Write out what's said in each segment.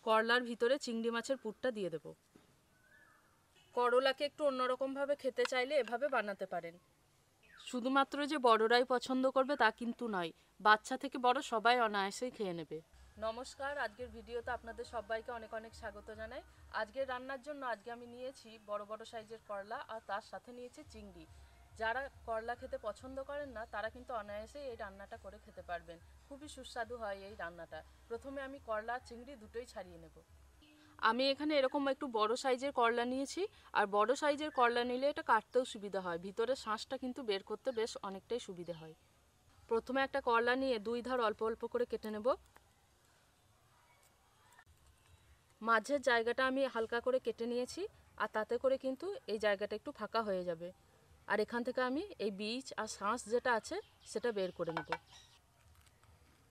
করলার ভিতরে চিংড়ি মাছের পুরটা দিয়ে দেব। করলাকে একটু অন্যরকমভাবে খেতে চাইলে এভাবে বানাতে পারেন। শুধুমাত্র যে বড়রাই পছন্দ করবে তা কিন্তু নয়, বাচ্চা থেকে বড় সবাই অনায়াসেই খেয়ে নেবে। নমস্কার, আজকের ভিডিওতে আপনাদের সবাইকে অনেক অনেক স্বাগত জানাই। আজকের রান্নার জন্য আজকে আমি নিয়েছি বড় বড় সাইজের করলা আর তার সাথে নিয়েছি চিংড়ি। যারা করলা খেতে পছন্দ করেন না তারা কিন্তু অনায়াসেই এই রান্নাটা করে খেতে পারবেন। খুবই সুস্বাদু হয় এই রান্নাটা। প্রথমে আমি করলা আর চিংড়ি দুটোই ছাড়িয়ে নেব। আমি এখানে এরকম একটু বড় সাইজের করলা নিয়েছি, আর বড় সাইজের করলা নিলে এটা কাটতেও সুবিধা হয়, ভিতরের শাঁসটা কিন্তু বের করতে বেশ অনেকটাই সুবিধা হয়। প্রথমে একটা করলা নিয়ে দুই ধার অল্প অল্প করে কেটে নেব। মাঝের জায়গাটা আমি হালকা করে কেটে নিয়েছি, আর তাতে করে কিন্তু এই জায়গাটা একটু ফাঁকা হয়ে যাবে। আর এখান থেকে আমি এই বীজ আর শাঁস যেটা আছে সেটা বের করে নেব।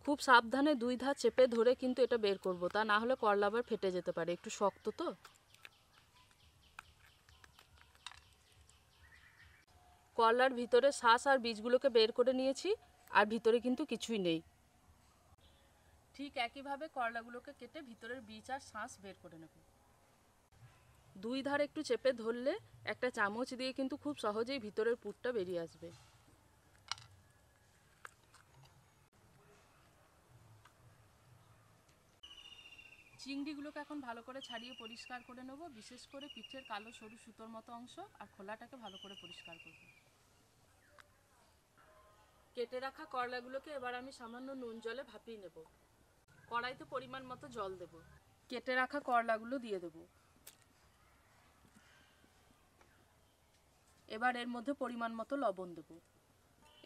খুব সাবধানে দুই ধার চেপে ধরে কিন্তু এটা বের করব, তা না হলে করলা আবার ফেটে যেতে পারে, একটু শক্ত তো। করলার ভিতরে শাঁস আর বীজগুলোকে বের করে নিয়েছি, আর ভিতরে কিন্তু কিছুই নেই। ঠিক একইভাবে করলাগুলোকে কেটে ভিতরের বীজ আর শাঁস বের করে নেব। দুই ধার একটু চেপে ধরলে একটা চামচ দিয়ে কিন্তু খুব সহজেই ভিতরের পুরটা বেরিয়ে আসবে। চিংড়িগুলোকে এখন ভালো করে ছাড়িয়ে পরিষ্কার করে নেব, বিশেষ করে পিঠের কালো সরু সুতোর মতো অংশ আর খোলাটাকে ভালো করে পরিষ্কার করব। কেটে রাখা করলাগুলোকে এবার আমি সামান্য নুন জলে ভাপিয়ে নেব। কড়াইতে পরিমাণ মতো জল দেব। কেটে রাখা করলাগুলো দিয়ে দেব। এবার এর মধ্যে পরিমাণ মতো লবণ দেব।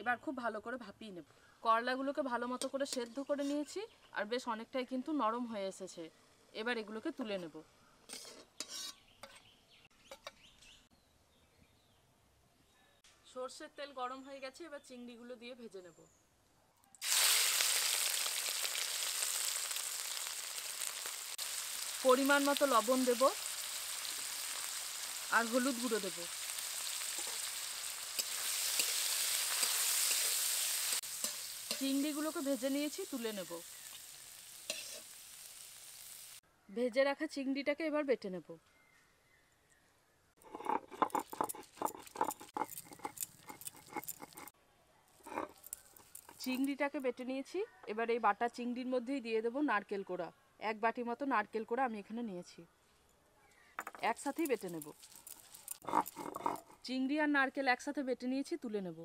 এবার খুব ভালো করে ভাপিয়ে নেব। করলাগুলোকে ভালো মতো করে সেদ্ধ করে নিয়েছি, আর বেশ অনেকটাই কিন্তু নরম হয়ে এসেছে। এবার এগুলোকে তুলে নেব। সর্ষের তেল গরম হয়ে গেছে, এবার চিংড়িগুলো দিয়ে ভেজে নেব। পরিমাণ মতো লবণ দেব আর হলুদ গুঁড়ো দেব। চিংড়িগুলোকে ভেজে নিয়েছি, তুলে নেব। ভেজে রাখা চিংড়িটাকে এবার বেটে নেব। চিংড়িটাকে বেটে নিয়েছি, এবার এই বাটা চিংড়ির মধ্যেই দিয়ে দেবো নারকেল কোড়া। এক বাটি মতো নারকেল কোড়া আমি এখানে নিয়েছি, একসাথেই বেটে নেব। চিংড়ি আর নারকেল একসাথে বেটে নিয়েছি, তুলে নেব।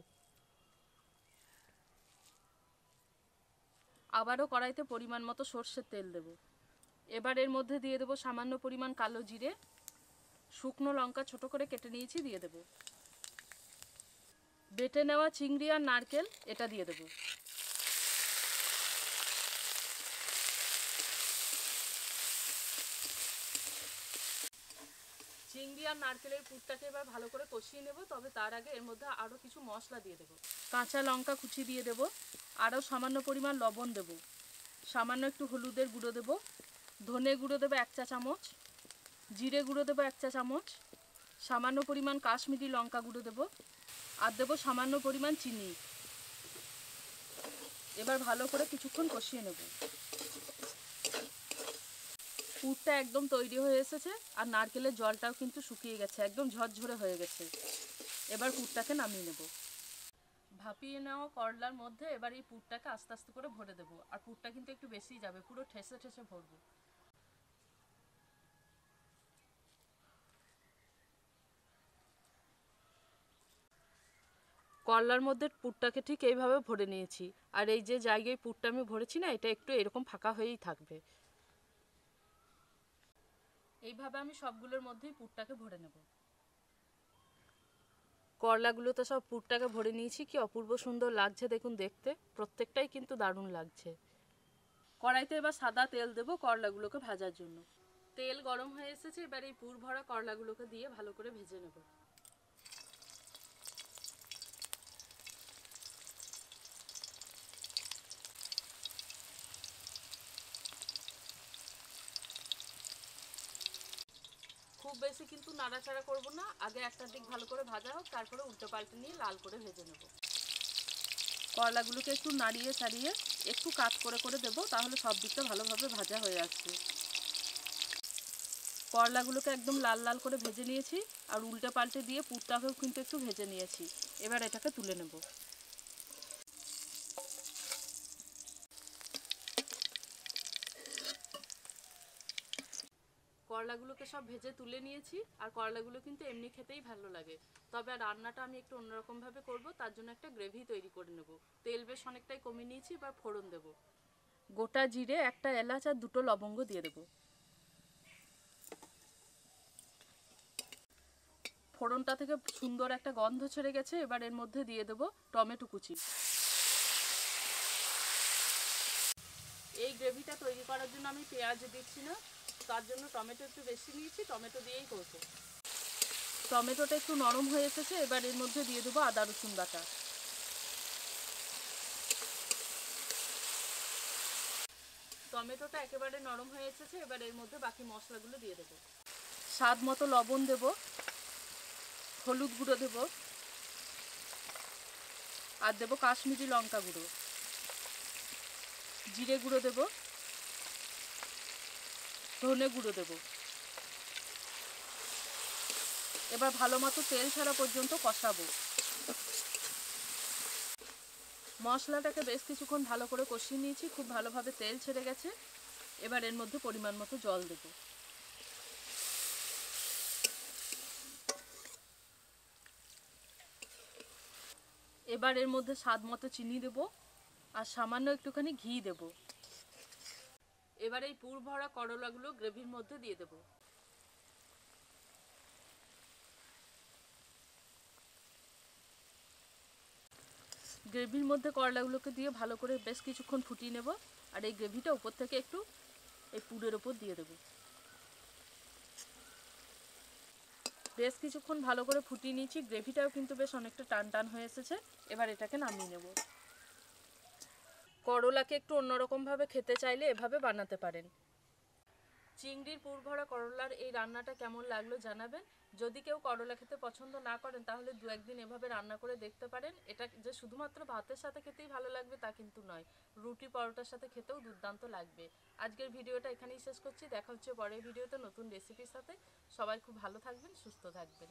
আবারও কড়াইতে পরিমাণ মতো সর্ষের তেল দেব। এবার এর মধ্যে দিয়ে দেবো সামান্য পরিমাণ কালো জিরে, শুকনো লঙ্কা ছোট করে কেটে নিয়েছি দিয়ে দেব। বেটে নেওয়া চিংড়ি আর নারকেল এটা দিয়ে দেব। চিংড়ি আর নারকেলের পুরটাকে এবার ভালো করে কষিয়ে নেব, তবে তার আগে এর মধ্যে আরও কিছু মশলা দিয়ে দেব। কাঁচা লঙ্কা কুচি দিয়ে দেব, আরও সামান্য পরিমাণ লবণ দেব, সামান্য একটু হলুদের গুঁড়ো দেব, ধনে গুঁড়ো দেবো 1 চা চামচ, জিরে গুঁড়ো দেবো 1 চা চামচ, সামান্য পরিমাণ কাশ্মীরি লঙ্কা গুঁড়ো দেব, আর দেবো সামান্য পরিমাণ চিনি। এবার ভালো করে কিছুক্ষণ কষিয়ে নেব। পুরটা একদম তৈরি হয়ে এসেছে, আর নারকেলের জলটাও কিন্তু শুকিয়ে গেছে, একদম ঝরঝরে হয়ে গেছে। এবার পুরটাকে নামিয়ে নেব। ভাপিয়ে নেওয়া করলার মধ্যে এবার এই পুরটাকে আস্তে আস্তে করে ভরে দেবো, আর পুরটা কিন্তু একটু বেশিই যাবে, পুরো ঠেসে ঠেসে ভরবো। করলার মধ্যে পুরটাকে ঠিক এইভাবে ভরে নিয়েছি, আর এই যে জায়গায় পুরটা আমি ভরেছি না, এটা একটু এরকম ফাঁকা হয়েই থাকবে। এইভাবে আমি সবগুলোর মধ্যেই পুরটাকে ভরে নেব। করলাগুলো তো সব পুরটাকে ভরে নিয়েছি, কি অপূর্ব সুন্দর লাগছে দেখুন দেখতে, প্রত্যেকটাই কিন্তু দারুণ লাগছে। কড়াইতে এবার সাদা তেল দেবো করলাগুলোকে ভাজার জন্য। তেল গরম হয়ে এসেছে, এবার এই পুর ভরা করলাগুলোকে দিয়ে ভালো করে ভেজে নেব। খুব বেশি কিন্তু নাড়াচাড়া করব না, আগে একটা দিক ভালো করে ভাজা হোক, তারপরে উল্টো পাল্টে নিয়ে লাল করে ভেজে নেব। করলাগুলোকে একটু নাড়িয়ে ছাড়িয়ে একটু কাট করে করে দেবো, তাহলে সব দিকটা ভালোভাবে ভাজা হয়ে আসবে। করলাগুলোকে একদম লাল লাল করে ভেজে নিয়েছি আর উল্টে পাল্টে দিয়ে পুরটাকেও কিন্তু একটু ভেজে নিয়েছি। এবার এটাকে তুলে নেব। করলাগুলোকে সব ভেজে তুলে নিয়েছি আর করলাগুলো কিন্তু এমনি খেতেই ভালো লাগে, তবে রান্নাটা আমি একটু অন্যরকমভাবে করব। তার জন্য একটা গ্রেভি তৈরি করে নেব। তেল বেশ অনেকটাই কমিয়ে নিয়েছি। এবার ফোড়ন দেব। গোটা জিরে, একটা এলাচ আর দুটো লবঙ্গ দিয়ে দেব। ফোড়নটা থেকে সুন্দর একটা গন্ধ ছেড়ে গেছে। এবার এর মধ্যে দিয়ে দেব টমেটো কুচি। এই গ্রেভিটা তৈরি করার জন্য আমি পেঁয়াজ দিচ্ছি না, তার জন্য টমেটো একটু বেশি নিয়েছি, টমেটো দিয়েই করবো। টমেটোটা একটু নরম হয়ে এসেছে। এবার এর মধ্যে দিয়ে দেবো আদা রসুন বাটা। টমেটোটা একেবারে নরম হয়ে এসেছে। এবার এর মধ্যে বাকি মশলাগুলো দিয়ে দেবো। স্বাদ মতো লবণ দেব, হলুদ গুঁড়ো দেব, আর দেবো কাশ্মীরি লঙ্কা গুঁড়ো, জিরে গুঁড়ো দেব, ধনে গুঁড়ো দেব। এবার ভালো মতো তেল ছাড়া পর্যন্ত কষাবো। মশলাটাকে বেশ কিছুক্ষণ ভালো করে কষিয়ে নিয়েছি, খুব ভালোভাবে তেল ছেড়ে গেছে। এবার এর মধ্যে পরিমাণ মতো জল দেব। এবার এর মধ্যে স্বাদ মতো চিনি দেব আর সামান্য একটুখানি ঘি দেব। এবার এই পুর ভরা করলাগুলো গ্রেভির মধ্যে দিয়ে দেব। গ্রেভির মধ্যে করলাগুলোকে দিয়ে ভালো করে বেশ কিছুক্ষণ ফুটিয়ে নেব। আর এই গ্রেভিটা উপর থেকে একটু এই পুরের ওপর দিয়ে দেব। বেশ কিছুক্ষণ ভালো করে ফুটিয়ে নিয়েছি। গ্রেভিটাও কিন্তু বেশ অনেকটা টান টান হয়ে এসেছে। এবার এটাকে নামিয়ে নেব। করলাকে একটু অন্যরকমভাবে খেতে চাইলে এভাবে বানাতে পারেন। চিংড়ির পুর ভরা করলার এই রান্নাটা কেমন লাগলো জানাবেন। যদি কেউ করলা খেতে পছন্দ না করেন তাহলে দু একদিন এভাবে রান্না করে দেখতে পারেন। এটা যে শুধুমাত্র ভাতের সাথে খেতেই ভালো লাগবে তা কিন্তু নয়, রুটি পরোটার সাথে খেতেও দুর্দান্ত লাগবে। আজকের ভিডিওটা এখানেই শেষ করছি। দেখা হচ্ছে পরের ভিডিওতে নতুন রেসিপির সাথে। সবাই খুব ভালো থাকবেন, সুস্থ থাকবেন।